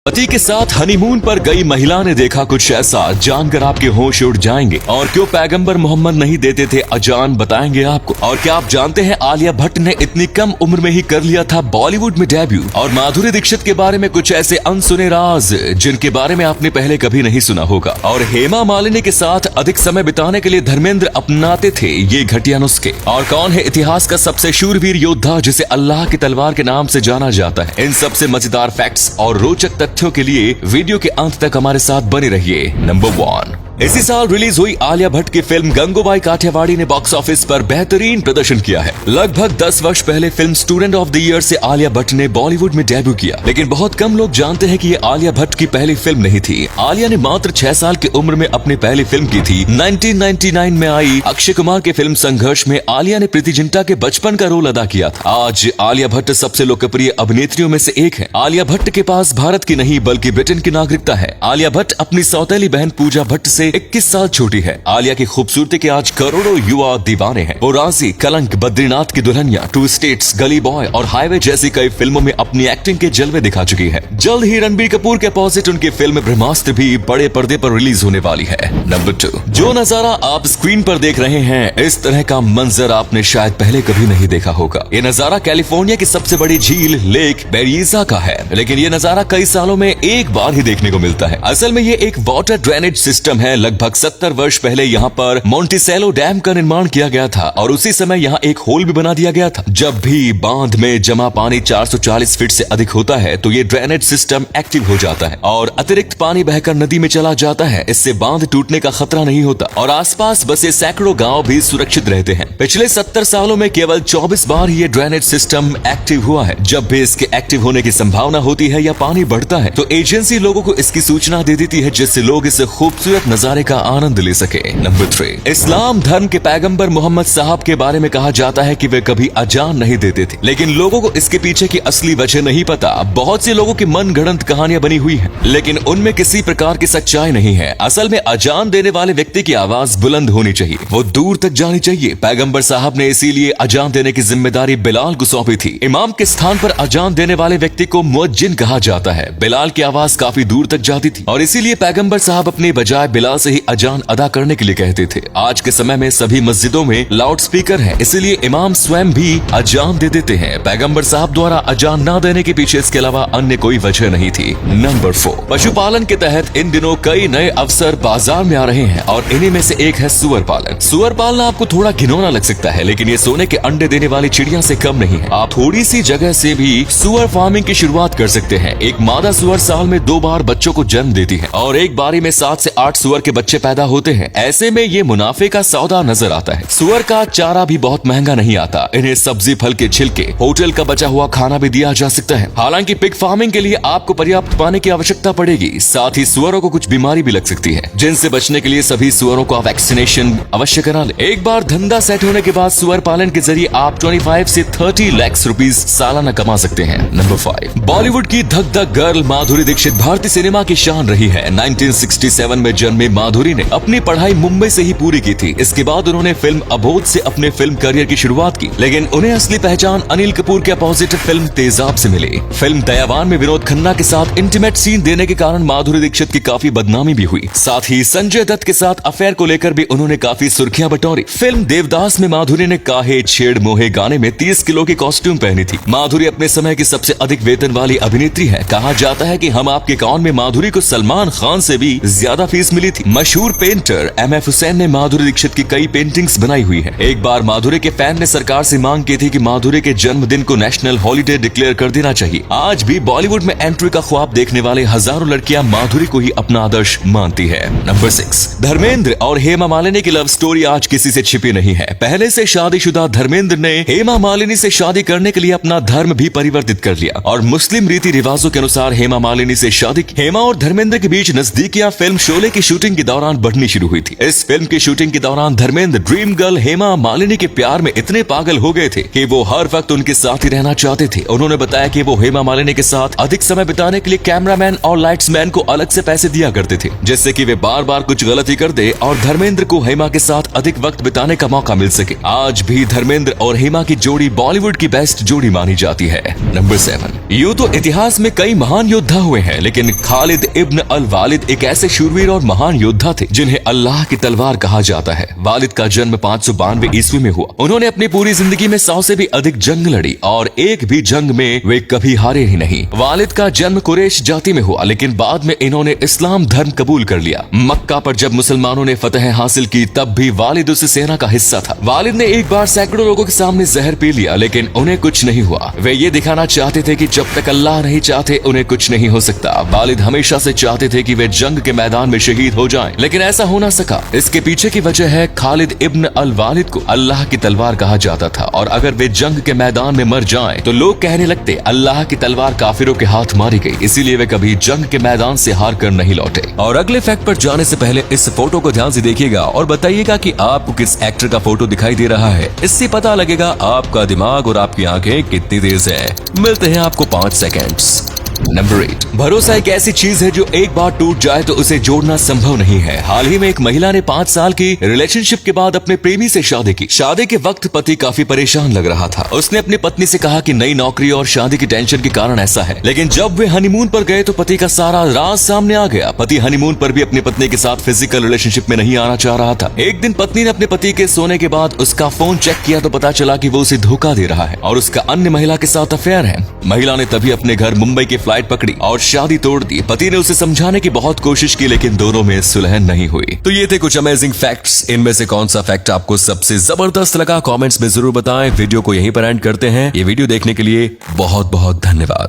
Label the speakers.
Speaker 1: पति के साथ हनीमून पर गई महिला ने देखा कुछ ऐसा, जानकर आपके होश उड़ जाएंगे। और क्यों पैगंबर मोहम्मद नहीं देते थे अजान, बताएंगे आपको। और क्या आप जानते हैं आलिया भट्ट ने इतनी कम उम्र में ही कर लिया था बॉलीवुड में डेब्यू। और माधुरी दीक्षित के बारे में कुछ ऐसे अनसुने राज जिनके बारे में आपने पहले कभी नहीं सुना होगा। और हेमा मालिनी के साथ अधिक समय बिताने के लिए धर्मेंद्र अपनाते थे ये घटिया नुस्खे। और कौन है इतिहास का सबसे शूरवीर योद्धा जिसे अल्लाह की तलवार के नाम से जाना जाता है। इन सबसे मजेदार फैक्ट्स और रोचक तथ्यों के लिए वीडियो के अंत तक हमारे साथ बने रहिए। नंबर 1, इसी साल रिलीज हुई आलिया भट्ट की फिल्म गंगूबाई काठियावाड़ी ने बॉक्स ऑफिस पर बेहतरीन प्रदर्शन किया है। लगभग 10 वर्ष पहले film student of the year से आलिया भट्ट ने बॉलीवुड में डेब्यू किया, लेकिन बहुत कम लोग जानते हैं कि ये आलिया भट्ट की पहली फिल्म नहीं थी। आलिया ने मात्र 6 साल की उम्र में अपनी पहली फिल्म की थी। 1999 में आई अक्षय कुमार के फिल्म संघर्ष में आलिया ने प्रीति जिंटा के बचपन का रोल अदा किया था। आज आलिया भट्ट सबसे लोकप्रिय अभिनेत्रियों में से एक है। आलिया भट्ट के पास भारत की नहीं बल्कि ब्रिटेन की नागरिकता है। आलिया भट्ट अपनी सौतेली बहन पूजा भट्ट से 21 साल छोटी है। आलिया की खूबसूरती के आज करोड़ों युवा दीवाने हैं। वो राजी, कलंक, बद्रीनाथ की दुल्हनिया, टू स्टेट्स, गली बॉय और हाईवे जैसी कई फिल्मों में अपनी एक्टिंग के जलवे दिखा चुकी है। जल्द ही रणबीर कपूर के अपोजिट उनकी फिल्म ब्रह्मास्त्र भी बड़े पर्दे पर रिलीज होने वाली है। नंबर 2, जो नजारा आप स्क्रीन पर देख रहे हैं, इस तरह का मंजर आपने शायद पहले कभी नहीं देखा होगा। ये नजारा कैलिफोर्निया की सबसे बड़ी झील लेक बेरिज़ा का है, लेकिन ये नजारा कई सालों में एक बार ही देखने को मिलता है। असल में ये एक वाटर ड्रेनेज सिस्टम है। लगभग 70 वर्ष पहले यहाँ पर मोंटिसेलो डैम का निर्माण किया गया था और उसी समय यहाँ एक होल भी बना दिया गया था। जब भी बांध में जमा पानी 440 फीट से अधिक होता है तो ये ड्रेनेज सिस्टम एक्टिव हो जाता है और अतिरिक्त पानी बहकर नदी में चला जाता है। इससे बांध टूटने का खतरा नहीं होता और आसपास बसे सैकड़ों गांव भी सुरक्षित रहते हैं। पिछले 70 सालों में केवल 24 बार ही ये ड्रेनेज सिस्टम एक्टिव हुआ है। जब भी इसके एक्टिव होने की संभावना होती है या पानी बढ़ता है तो एजेंसी लोगों को इसकी सूचना दे देती है, जिससे लोग इस खूबसूरत नजारे का आनंद ले सके। नंबर 3, इस्लाम धर्म के पैगंबर मोहम्मद साहब के बारे में कहा जाता है कि वे कभी अजान नहीं देते थे, लेकिन लोगों को इसके पीछे की असली वजह नहीं पता। बहुत से लोगों की मन गढ़ंत कहानियां बनी हुई हैं, लेकिन उनमें किसी प्रकार की सच्चाई नहीं है। असल में अजान देने वाले व्यक्ति की आवाज बुलंद होनी चाहिए, वो दूर तक जानी चाहिए। पैगंबर साहब ने इसीलिए अजान देने की जिम्मेदारी बिलाल को सौंपी थी। इमाम के स्थान पर अजान देने वाले व्यक्ति को मुअज्जिन कहा जाता है। बिलाल की आवाज काफी दूर तक जाती थी और इसीलिए पैगंबर साहब अपनी बजाय बिलाल से ही अजान अदा करने के लिए कहते थे। आज के समय में सभी मस्जिदों में लाउड स्पीकर है, इसलिए इमाम स्वयं भी अजान दे देते हैं। पैगंबर साहब द्वारा अजान न देने के पीछे इसके अलावा अन्य कोई वजह नहीं थी। नंबर 4, पशुपालन के तहत इन दिनों कई नए अवसर बाजार में आ रहे हैं और इन्हीं में से एक है सुअर पालन। सुअर पालना आपको थोड़ा घिनौना लग सकता है, लेकिन ये सोने के अंडे देने वाली चिड़िया से कम नहीं है। आप थोड़ी सी जगह से भी सुअर फार्मिंग की शुरुआत कर सकते हैं। एक मादा सुअर साल में 2 बार बच्चों को जन्म देती है और एक बारी में 7 से 8 सुअर के बच्चे पैदा होते हैं। ऐसे में ये मुनाफे का सौदा नजर आता है। सुअर का चारा भी बहुत महंगा नहीं आता। इन्हें सब्जी, फल के छिलके, होटल का बचा हुआ खाना भी दिया जा सकता है। हालांकि पिग फार्मिंग के लिए आपको पर्याप्त पानी की आवश्यकता पड़ेगी। साथ ही सुअरों को कुछ बीमारी भी लग सकती है, जिनसे बचने के लिए सभी सुअरों का वैक्सीनेशन अवश्य करा ले। एक बार धंधा सेट होने के बाद सुअर पालन के जरिए आप 25 से 30 लाख रुपीज सालाना कमा सकते हैं। नंबर 5, बॉलीवुड की धक धक गर्ल माधुरी दीक्षित भारतीय सिनेमा की शान रही है। 1967 में जन्मे माधुरी ने अपनी पढ़ाई मुंबई से ही पूरी की थी। इसके बाद उन्होंने फिल्म अबोध से अपने फिल्म करियर की शुरुआत की, लेकिन उन्हें असली पहचान अनिल कपूर के अपोजिट फिल्म तेजाब से मिली। फिल्म दयावान में विनोद खन्ना के साथ इंटीमेट सीन देने के कारण माधुरी दीक्षित की काफी बदनामी भी हुई। साथ ही संजय दत्त के साथ अफेयर को लेकर भी उन्होंने काफी सुर्खियां बटोरी। फिल्म देवदास में माधुरी ने काहे छेड़ मोहे गाने में 30 किलो की कॉस्ट्यूम पहनी थी। माधुरी अपने समय की सबसे अधिक वेतन वाली अभिनेत्री है। कहा जाता है कि हम आपके कौन में माधुरी को सलमान खान से भी ज्यादा फीस मिली थी। मशहूर पेंटर MF हुसैन ने माधुरी दीक्षित की कई पेंटिंग्स बनाई हुई है। एक बार माधुरी के फैन ने सरकार से मांग की थी कि माधुरी के जन्मदिन को नेशनल हॉलिडे डिक्लेयर कर देना चाहिए। आज भी बॉलीवुड में एंट्री का ख्वाब देखने वाले हजारों लड़कियां माधुरी को ही अपना आदर्श मानती है। नंबर 6, धर्मेंद्र और हेमा मालिनी की लव स्टोरी आज किसी से छिपी नहीं है। पहले से शादीशुदा धर्मेंद्र ने हेमा मालिनी से शादी करने के लिए अपना धर्म भी परिवर्तित कर लिया और मुस्लिम रीति रिवाजों के अनुसार हेमा मालिनी से शादी की। हेमा और धर्मेंद्र के बीच नजदीकियां फिल्म शोले की शूटिंग शूटिंग के दौरान बढ़नी शुरू हुई थी। इस फिल्म की शूटिंग के दौरान धर्मेंद्र ड्रीम गर्ल हेमा मालिनी के प्यार में इतने पागल हो गए थे कि वो हर वक्त उनके साथ ही रहना चाहते थे। उन्होंने बताया कि वो हेमा मालिनी के साथ अधिक समय बिताने के लिए कैमरामैन और लाइट्समैन को अलग से पैसे दिया करते थे, जिससे कि वे बार बार कुछ गलती कर दे और धर्मेंद्र को हेमा के साथ अधिक वक्त बिताने का मौका मिल सके। आज भी धर्मेंद्र और हेमा की जोड़ी बॉलीवुड की बेस्ट जोड़ी मानी जाती है। नंबर 7। यूं तो इतिहास में कई महान योद्धा हुए हैं, लेकिन खालिद इब्न अल वालिद एक ऐसे शूरवीर और महान योद्धा थे जिन्हें अल्लाह की तलवार कहा जाता है। वालिद का जन्म 592 ईस्वी में हुआ। उन्होंने अपनी पूरी जिंदगी में 100 से भी अधिक जंग लड़ी और एक भी जंग में वे कभी हारे ही नहीं। वालिद का जन्म कुरैश जाति में हुआ, लेकिन बाद में इन्होंने इस्लाम धर्म कबूल कर लिया। मक्का पर जब मुसलमानों ने फतह हासिल की तब भी वालिद उस सेना का हिस्सा था। वालिद ने एक बार सैकड़ों लोगों के सामने जहर पी लिया, लेकिन उन्हें कुछ नहीं हुआ। वे ये दिखाना चाहते थे कि जब तक अल्लाह नहीं चाहते उन्हें कुछ नहीं हो सकता। वालिद हमेशा से चाहते थे कि वे जंग के मैदान में शहीद हो जाएं, लेकिन ऐसा हो ना सका। इसके पीछे की वजह है खालिद इब्न अल वालिद को अल्लाह की तलवार कहा जाता था, और अगर वे जंग के मैदान में मर जाएं तो लोग कहने लगते अल्लाह की तलवार काफिरों के हाथ मारी गई, इसीलिए वे कभी जंग के मैदान से हार कर नहीं लौटे। और अगले फैक्ट पर जाने से पहले इस फोटो को ध्यान से देखिएगा और बताइएगा कि आपको किस एक्टर का फोटो दिखाई दे रहा है। इससे पता लगेगा आपका दिमाग और आपकी आंखें कितनी तेज है। मिलते हैं आपको 5 सेकेंड्स। नंबर 8। भरोसा एक ऐसी चीज है जो एक बार टूट जाए तो उसे जोड़ना संभव नहीं है। हाल ही में एक महिला ने 5 साल की रिलेशनशिप के बाद अपने प्रेमी से शादी की। शादी के वक्त पति काफी परेशान लग रहा था। उसने अपनी पत्नी से कहा कि नई नौकरी और शादी की टेंशन के कारण ऐसा है, लेकिन जब वे हनीमून पर गए तो पति का सारा राज सामने आ गया। पति हनीमून पर भी अपनी पत्नी के साथ फिजिकल रिलेशनशिप में नहीं आना चाह रहा था। एक दिन पत्नी ने अपने पति के सोने के बाद उसका फोन चेक किया तो पता चला कि वो उसे धोखा दे रहा है और उसका अन्य महिला के साथ अफेयर है। महिला ने तभी अपने घर मुंबई की फ्लाइट पकड़ी और शादी तोड़ दी। पति ने उसे समझाने की बहुत कोशिश की, लेकिन दोनों में सुलह नहीं हुई। तो ये थे कुछ अमेजिंग फैक्ट्स। इनमें से कौन सा फैक्ट आपको सबसे जबरदस्त लगा कमेंट्स में जरूर बताएं। वीडियो को यहीं पर एंड करते हैं। ये वीडियो देखने के लिए बहुत बहुत धन्यवाद।